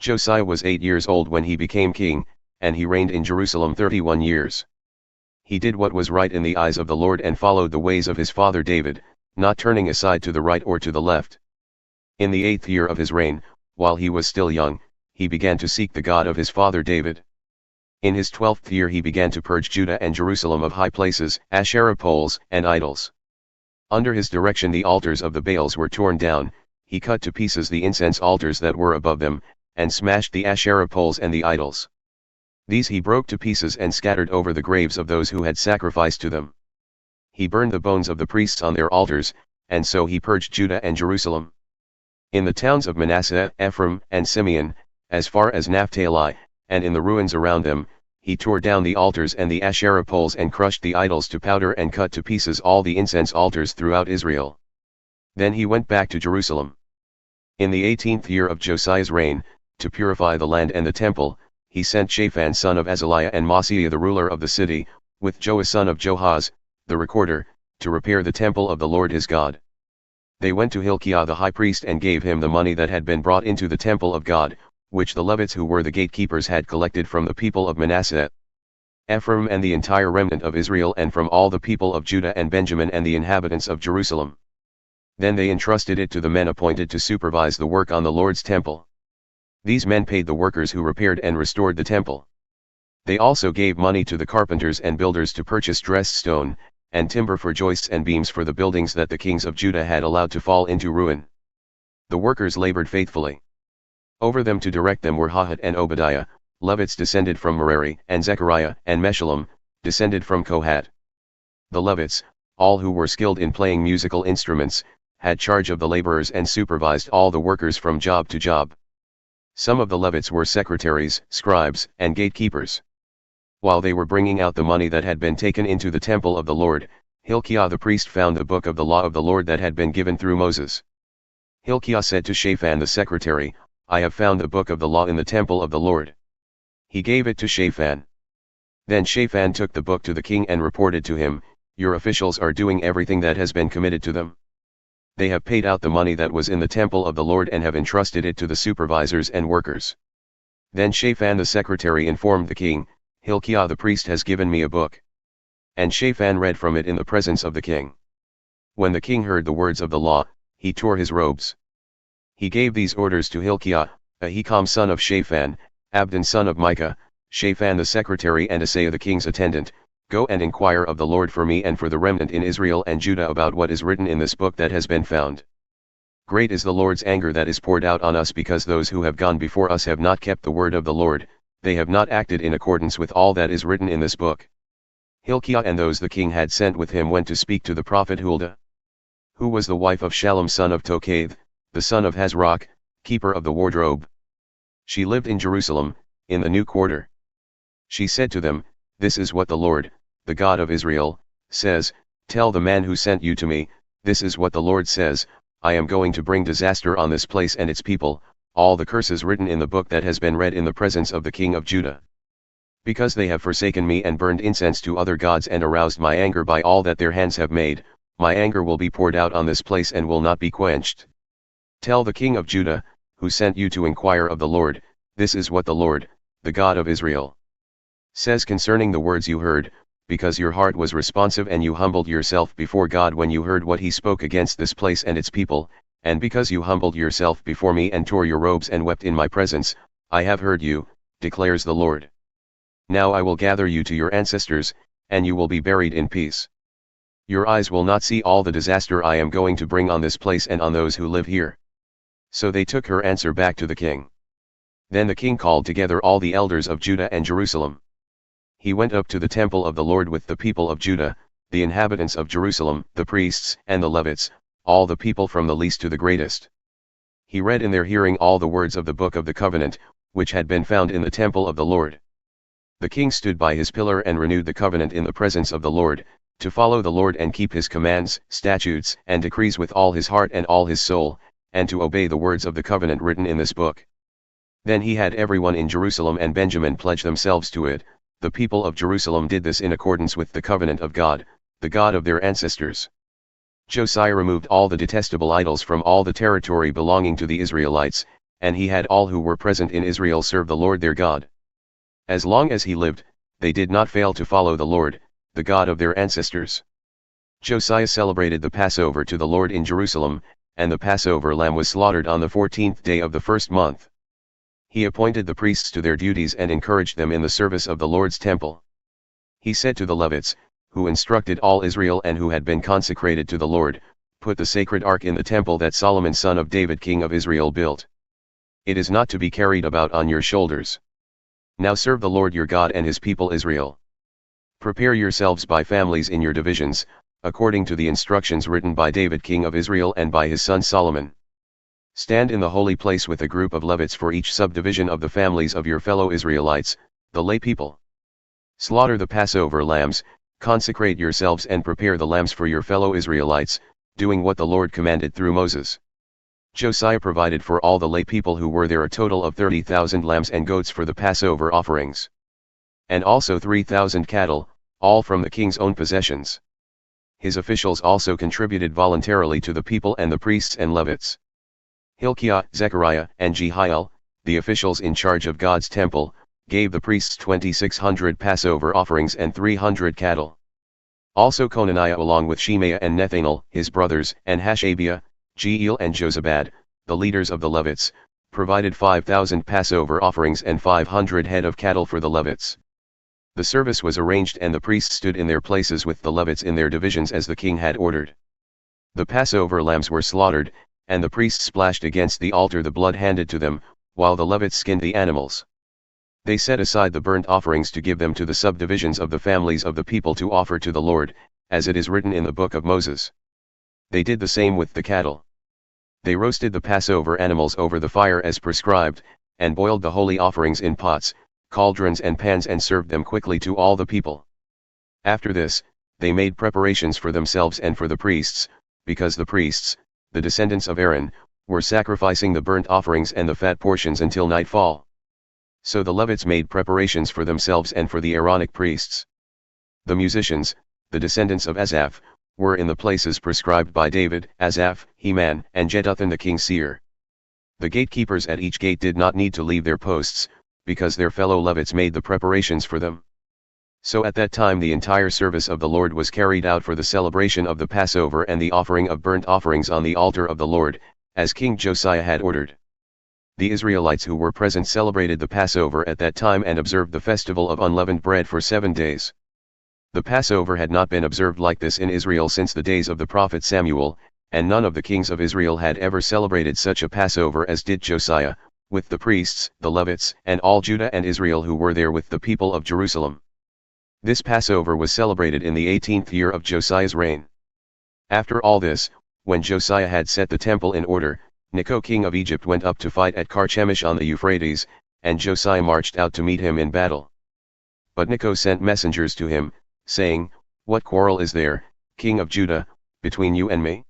Josiah was 8 years old when he became king, and he reigned in Jerusalem 31 years. He did what was right in the eyes of the Lord and followed the ways of his father David, not turning aside to the right or to the left. In the 8th year of his reign, while he was still young, he began to seek the God of his father David. In his 12th year he began to purge Judah and Jerusalem of high places, Asherah poles, and idols. Under his direction the altars of the Baals were torn down, he cut to pieces the incense altars that were above them, and smashed the Asherah poles and the idols. These he broke to pieces and scattered over the graves of those who had sacrificed to them. He burned the bones of the priests on their altars, and so he purged Judah and Jerusalem. In the towns of Manasseh, Ephraim, and Simeon, as far as Naphtali, and in the ruins around them, he tore down the altars and the Asherah poles and crushed the idols to powder and cut to pieces all the incense altars throughout Israel. Then he went back to Jerusalem. In the 18th year of Josiah's reign, to purify the land and the temple, he sent Shaphan son of Azaliah and Maaseiah the ruler of the city, with Joah son of Joahaz, the recorder, to repair the temple of the Lord his God. They went to Hilkiah the high priest and gave him the money that had been brought into the temple of God, which the Levites who were the gatekeepers had collected from the people of Manasseh, Ephraim and the entire remnant of Israel and from all the people of Judah and Benjamin and the inhabitants of Jerusalem. Then they entrusted it to the men appointed to supervise the work on the Lord's temple. These men paid the workers who repaired and restored the temple. They also gave money to the carpenters and builders to purchase dressed stone, and timber for joists and beams for the buildings that the kings of Judah had allowed to fall into ruin. The workers labored faithfully. Over them to direct them were Jahath and Obadiah, Levites descended from Merari, and Zechariah and Meshullam, descended from Kohath. The Levites, all who were skilled in playing musical instruments, had charge of the laborers and supervised all the workers from job to job. Some of the Levites were secretaries, scribes, and gatekeepers. While they were bringing out the money that had been taken into the temple of the Lord, Hilkiah the priest found the book of the law of the Lord that had been given through Moses. Hilkiah said to Shaphan the secretary, "I have found the book of the law in the temple of the Lord." He gave it to Shaphan. Then Shaphan took the book to the king and reported to him, "Your officials are doing everything that has been committed to them. They have paid out the money that was in the temple of the Lord and have entrusted it to the supervisors and workers." Then Shaphan the secretary informed the king, "Hilkiah the priest has given me a book." And Shaphan read from it in the presence of the king. When the king heard the words of the law, he tore his robes. He gave these orders to Hilkiah, Ahikam son of Shaphan, Abdon son of Micah, Shaphan the secretary and Asaiah the king's attendant, "Go and inquire of the Lord for me and for the remnant in Israel and Judah about what is written in this book that has been found. Great is the Lord's anger that is poured out on us because those who have gone before us have not kept the word of the Lord, they have not acted in accordance with all that is written in this book." Hilkiah and those the king had sent with him went to speak to the prophet Huldah, who was the wife of Shallum son of Tokath, the son of Hazroch, keeper of the wardrobe. She lived in Jerusalem, in the new quarter. She said to them, "This is what the Lord, the God of Israel, says, Tell the man who sent you to me, this is what the Lord says, I am going to bring disaster on this place and its people, all the curses written in the book that has been read in the presence of the king of Judah. Because they have forsaken me and burned incense to other gods and aroused my anger by all that their hands have made, my anger will be poured out on this place and will not be quenched. Tell the king of Judah, who sent you to inquire of the Lord, this is what the Lord, the God of Israel, says concerning the words you heard, because your heart was responsive and you humbled yourself before God when you heard what he spoke against this place and its people, and because you humbled yourself before me and tore your robes and wept in my presence, I have heard you, declares the Lord. Now I will gather you to your ancestors, and you will be buried in peace. Your eyes will not see all the disaster I am going to bring on this place and on those who live here." So they took her answer back to the king. Then the king called together all the elders of Judah and Jerusalem. He went up to the temple of the Lord with the people of Judah, the inhabitants of Jerusalem, the priests and the Levites, all the people from the least to the greatest. He read in their hearing all the words of the book of the covenant, which had been found in the temple of the Lord. The king stood by his pillar and renewed the covenant in the presence of the Lord, to follow the Lord and keep his commands, statutes and decrees with all his heart and all his soul, and to obey the words of the covenant written in this book. Then he had everyone in Jerusalem and Benjamin pledge themselves to it. The people of Jerusalem did this in accordance with the covenant of God, the God of their ancestors. Josiah removed all the detestable idols from all the territory belonging to the Israelites, and he had all who were present in Israel serve the Lord their God. As long as he lived, they did not fail to follow the Lord, the God of their ancestors. Josiah celebrated the Passover to the Lord in Jerusalem, and the Passover lamb was slaughtered on the 14th day of the first month. He appointed the priests to their duties and encouraged them in the service of the Lord's temple. He said to the Levites, who instructed all Israel and who had been consecrated to the Lord, "Put the sacred ark in the temple that Solomon son of David king of Israel built. It is not to be carried about on your shoulders. Now serve the Lord your God and his people Israel. Prepare yourselves by families in your divisions, according to the instructions written by David king of Israel and by his son Solomon. Stand in the holy place with a group of Levites for each subdivision of the families of your fellow Israelites, the lay people. Slaughter the Passover lambs, consecrate yourselves and prepare the lambs for your fellow Israelites, doing what the Lord commanded through Moses." Josiah provided for all the lay people who were there a total of 30,000 lambs and goats for the Passover offerings. And also 3,000 cattle, all from the king's own possessions. His officials also contributed voluntarily to the people and the priests and Levites. Hilkiah, Zechariah, and Jehiel, the officials in charge of God's temple, gave the priests 2,600 Passover offerings and 300 cattle. Also Conaniah along with Shemaiah and Nethanel, his brothers, and Hashabiah, Jeiel and Jozabad, the leaders of the Levites, provided 5,000 Passover offerings and 500 head of cattle for the Levites. The service was arranged and the priests stood in their places with the Levites in their divisions as the king had ordered. The Passover lambs were slaughtered, and the priests splashed against the altar the blood handed to them, while the Levites skinned the animals. They set aside the burnt offerings to give them to the subdivisions of the families of the people to offer to the Lord, as it is written in the book of Moses. They did the same with the cattle. They roasted the Passover animals over the fire as prescribed, and boiled the holy offerings in pots, cauldrons and pans and served them quickly to all the people. After this, they made preparations for themselves and for the priests, because the priests, the descendants of Aaron, were sacrificing the burnt offerings and the fat portions until nightfall. So the Levites made preparations for themselves and for the Aaronic priests. The musicians, the descendants of Asaph, were in the places prescribed by David, Asaph, Heman, and Jeduthun the king's seer. The gatekeepers at each gate did not need to leave their posts, because their fellow Levites made the preparations for them. So at that time the entire service of the Lord was carried out for the celebration of the Passover and the offering of burnt offerings on the altar of the Lord, as King Josiah had ordered. The Israelites who were present celebrated the Passover at that time and observed the festival of unleavened bread for 7 days. The Passover had not been observed like this in Israel since the days of the prophet Samuel, and none of the kings of Israel had ever celebrated such a Passover as did Josiah, with the priests, the Levites, and all Judah and Israel who were there with the people of Jerusalem. This Passover was celebrated in the 18th year of Josiah's reign. After all this, when Josiah had set the temple in order, Necho king of Egypt went up to fight at Carchemish on the Euphrates, and Josiah marched out to meet him in battle. But Necho sent messengers to him, saying, "What quarrel is there, king of Judah, between you and me?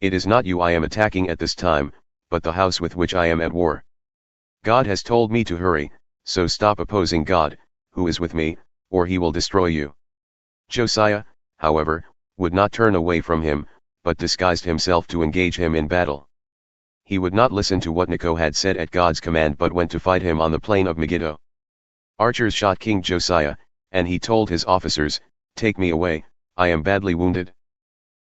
It is not you I am attacking at this time, but the house with which I am at war. God has told me to hurry, so stop opposing God, who is with me, or he will destroy you." Josiah, however, would not turn away from him, but disguised himself to engage him in battle. He would not listen to what Necho had said at God's command but went to fight him on the plain of Megiddo. Archers shot King Josiah, and he told his officers, "Take me away, I am badly wounded."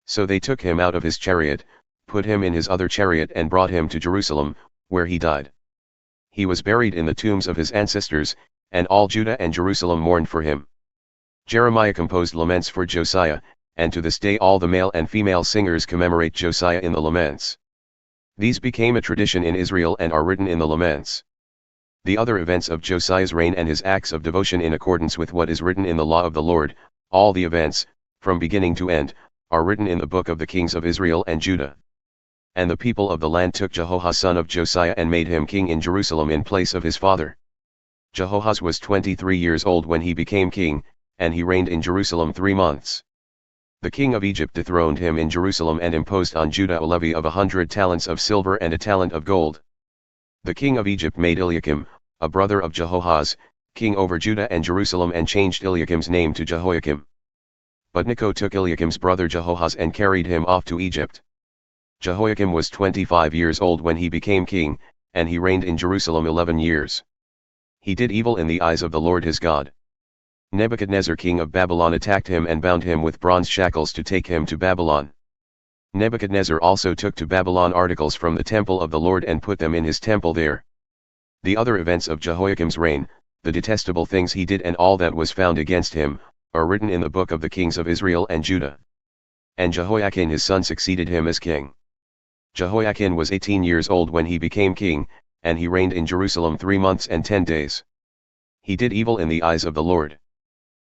So they took him out of his chariot, put him in his other chariot and brought him to Jerusalem, where he died. He was buried in the tombs of his ancestors, and all Judah and Jerusalem mourned for him. Jeremiah composed laments for Josiah, and to this day all the male and female singers commemorate Josiah in the laments. These became a tradition in Israel and are written in the laments. The other events of Josiah's reign and his acts of devotion in accordance with what is written in the law of the Lord, all the events, from beginning to end, are written in the book of the kings of Israel and Judah. And the people of the land took Joahaz son of Josiah and made him king in Jerusalem in place of his father. Joahaz was 23 years old when he became king, and he reigned in Jerusalem 3 months. The king of Egypt dethroned him in Jerusalem and imposed on Judah a levy of 100 talents of silver and a talent of gold. The king of Egypt made Eliakim, a brother of Joahaz, king over Judah and Jerusalem and changed Eliakim's name to Jehoiakim. But Necho took Eliakim's brother Joahaz and carried him off to Egypt. Jehoiakim was 25 years old when he became king, and he reigned in Jerusalem 11 years. He did evil in the eyes of the Lord his God. Nebuchadnezzar king of Babylon attacked him and bound him with bronze shackles to take him to Babylon. Nebuchadnezzar also took to Babylon articles from the temple of the Lord and put them in his temple there. The other events of Jehoiakim's reign, the detestable things he did and all that was found against him, are written in the book of the kings of Israel and Judah. And Jehoiakim his son succeeded him as king. Jehoiakim was 18 years old when he became king, and he reigned in Jerusalem 3 months and 10 days. He did evil in the eyes of the Lord.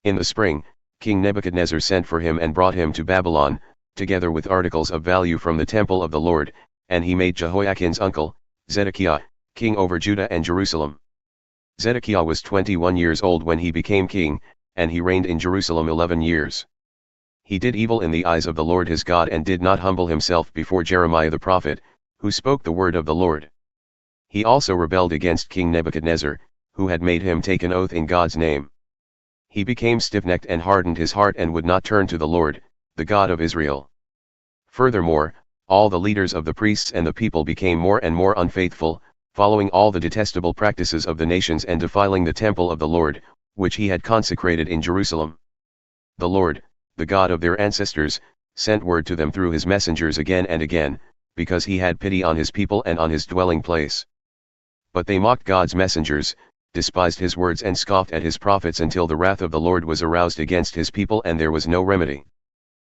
In the spring, King Nebuchadnezzar sent for him and brought him to Babylon, together with articles of value from the temple of the Lord, and he made Jehoiakim's uncle, Zedekiah, king over Judah and Jerusalem. Zedekiah was 21 years old when he became king, and he reigned in Jerusalem 11 years. He did evil in the eyes of the Lord his God and did not humble himself before Jeremiah the prophet, who spoke the word of the Lord. He also rebelled against King Nebuchadnezzar, who had made him take an oath in God's name. He became stiff-necked and hardened his heart and would not turn to the Lord, the God of Israel. Furthermore, all the leaders of the priests and the people became more and more unfaithful, following all the detestable practices of the nations and defiling the temple of the Lord, which he had consecrated in Jerusalem. The Lord, the God of their ancestors, sent word to them through his messengers again and again, because he had pity on his people and on his dwelling place. But they mocked God's messengers, despised his words and scoffed at his prophets until the wrath of the Lord was aroused against his people and there was no remedy.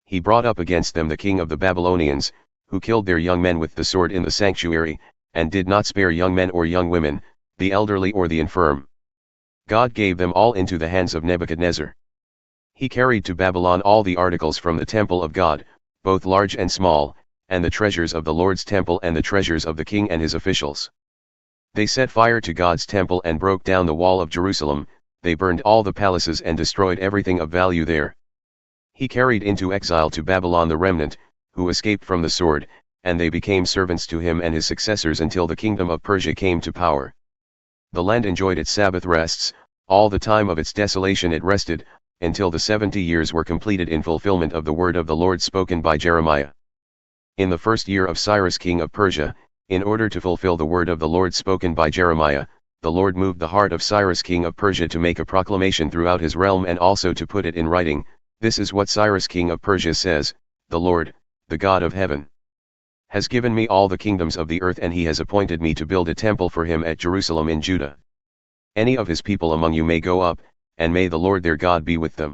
He brought up against them the king of the Babylonians, who killed their young men with the sword in the sanctuary, and did not spare young men or young women, the elderly or the infirm. God gave them all into the hands of Nebuchadnezzar. He carried to Babylon all the articles from the temple of God, both large and small, and the treasures of the Lord's temple and the treasures of the king and his officials. They set fire to God's temple and broke down the wall of Jerusalem, they burned all the palaces and destroyed everything of value there. He carried into exile to Babylon the remnant, who escaped from the sword, and they became servants to him and his successors until the kingdom of Persia came to power. The land enjoyed its Sabbath rests, all the time of its desolation it rested, until the 70 years were completed in fulfillment of the word of the Lord spoken by Jeremiah. In the first year of Cyrus king of Persia, in order to fulfill the word of the Lord spoken by Jeremiah, the Lord moved the heart of Cyrus king of Persia to make a proclamation throughout his realm and also to put it in writing. This is what Cyrus king of Persia says: The Lord, the God of heaven, has given me all the kingdoms of the earth, and he has appointed me to build a temple for him at Jerusalem in Judah. Any of his people among you may go up, and may the Lord their God be with them.